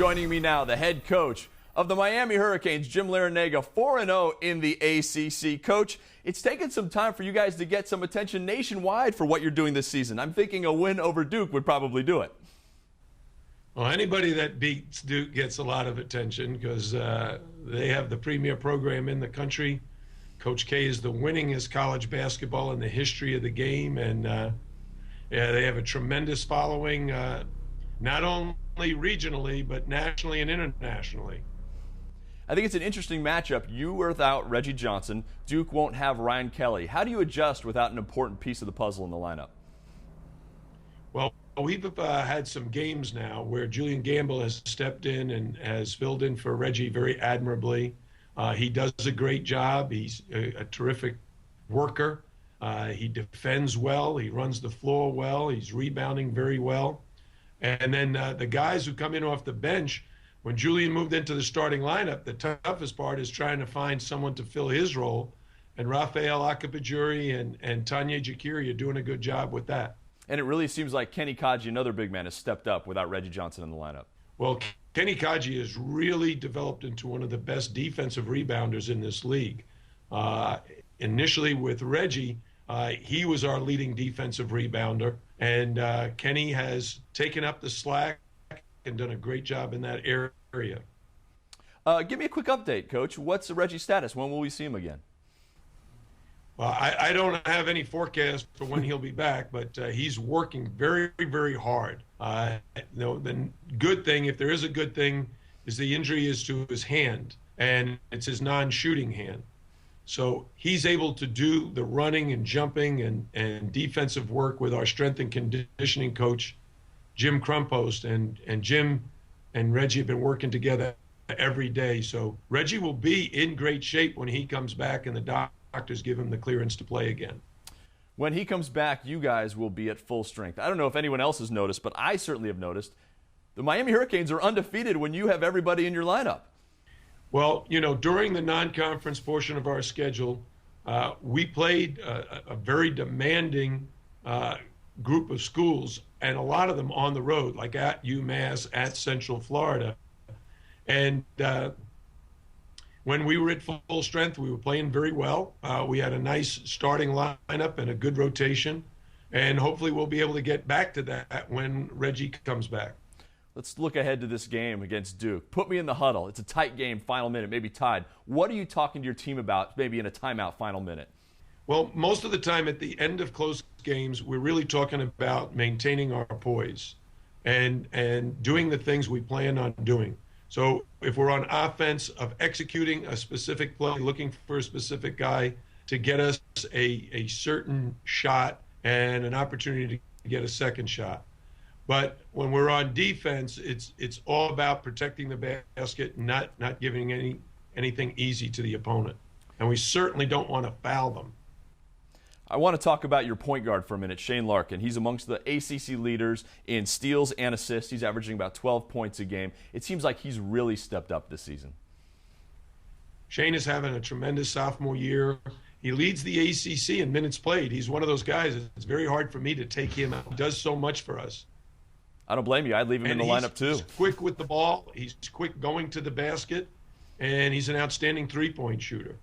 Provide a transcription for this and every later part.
Joining me now, the head coach of the Miami Hurricanes, Jim Larranaga, 4-0 in the ACC. Coach, it's taken some time for you guys to get some attention nationwide for what you're doing this season. I'm thinking a win over Duke would probably do it. Well, anybody that beats Duke gets a lot of attention because they have the premier program in the country. Coach K is the winningest college basketball in the history of the game, and they have a tremendous following, not only regionally, but nationally and internationally. I think it's an interesting matchup. You were without Reggie Johnson. Duke won't have Ryan Kelly. How do you adjust without an important piece of the puzzle in the lineup? Well, we've had some games now where Julian Gamble has stepped in and has filled in for Reggie very admirably. He does a great job. He's a terrific worker. He defends well. He runs the floor well. He's rebounding very well. And then the guys who come in off the bench, when Julian moved into the starting lineup, the toughest part is trying to find someone to fill his role. And Rafael Akapajuri and Tanya Jakiri are doing a good job with that. And it really seems like Kenny Kaji, another big man, has stepped up without Reggie Johnson in the lineup. Well, Kenny Kaji has really developed into one of the best defensive rebounders in this league. Initially with Reggie, he was our leading defensive rebounder, and Kenny has taken up the slack and done a great job in that area. Give me a quick update, Coach. What's Reggie's status? When will we see him again? Well, I don't have any forecast for when he'll be back, but he's working very, very hard. The good thing, if there is a good thing, is the injury is to his hand, and it's his non-shooting hand. So he's able to do the running and jumping and defensive work with our strength and conditioning coach, Jim Krumpost, and Jim and Reggie have been working together every day. So Reggie will be in great shape when he comes back and the doctors give him the clearance to play again. When he comes back, you guys will be at full strength. I don't know if anyone else has noticed, but I certainly have noticed. The Miami Hurricanes are undefeated when you have everybody in your lineup. Well, you know, during the non-conference portion of our schedule, we played a very demanding group of schools, and a lot of them on the road, like at UMass, at Central Florida. And when we were at full strength, we were playing very well. We had a nice starting lineup and a good rotation, and hopefully we'll be able to get back to that when Reggie comes back. Let's look ahead to this game against Duke. Put me in the huddle. It's a tight game, final minute, maybe tied. What are you talking to your team about, maybe in a timeout, final minute? Well, most of the time at the end of close games, we're really talking about maintaining our poise and doing the things we plan on doing. So if we're on offense, of executing a specific play, looking for a specific guy to get us a certain shot and an opportunity to get a second shot. But when we're on defense, it's all about protecting the basket and not giving anything easy to the opponent. And we certainly don't want to foul them. I want to talk about your point guard for a minute, Shane Larkin. He's amongst the ACC leaders in steals and assists. He's averaging about 12 points a game. It seems like he's really stepped up this season. Shane is having a tremendous sophomore year. He leads the ACC in minutes played. He's one of those guys. It's very hard for me to take him out. He does so much for us. I don't blame you. I'd leave him in the lineup too. He's quick with the ball. He's quick going to the basket, and he's an outstanding three-point shooter.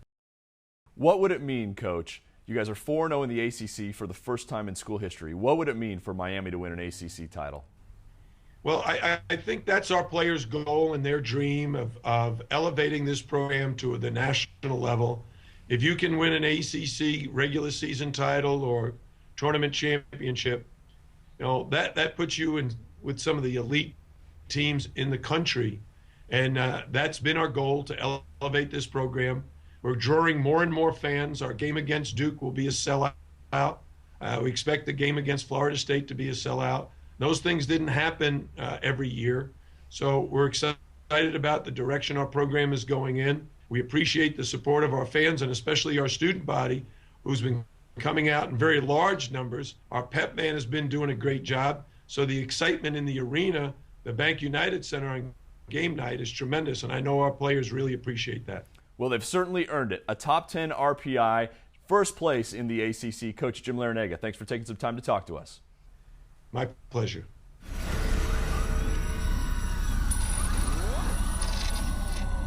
What would it mean, Coach? You guys are 4-0 in the ACC for the first time in school history. What would it mean for Miami to win an ACC title? Well, I think that's our players' goal and their dream of elevating this program to the national level. If you can win an ACC regular season title or tournament championship, you know, that puts you in with some of the elite teams in the country. And that's been our goal, to elevate this program. We're drawing more and more fans. Our game against Duke will be a sellout. We expect the game against Florida State to be a sellout. Those things didn't happen every year. So we're excited about the direction our program is going in. We appreciate the support of our fans and especially our student body, who's been coming out in very large numbers. Our pep man has been doing a great job. So the excitement in the arena, the Bank United Center on game night, is tremendous, and I know our players really appreciate that. Well, they've certainly earned it. A top 10 RPI, first place in the ACC. Coach Jim Larranaga, thanks for taking some time to talk to us. My pleasure.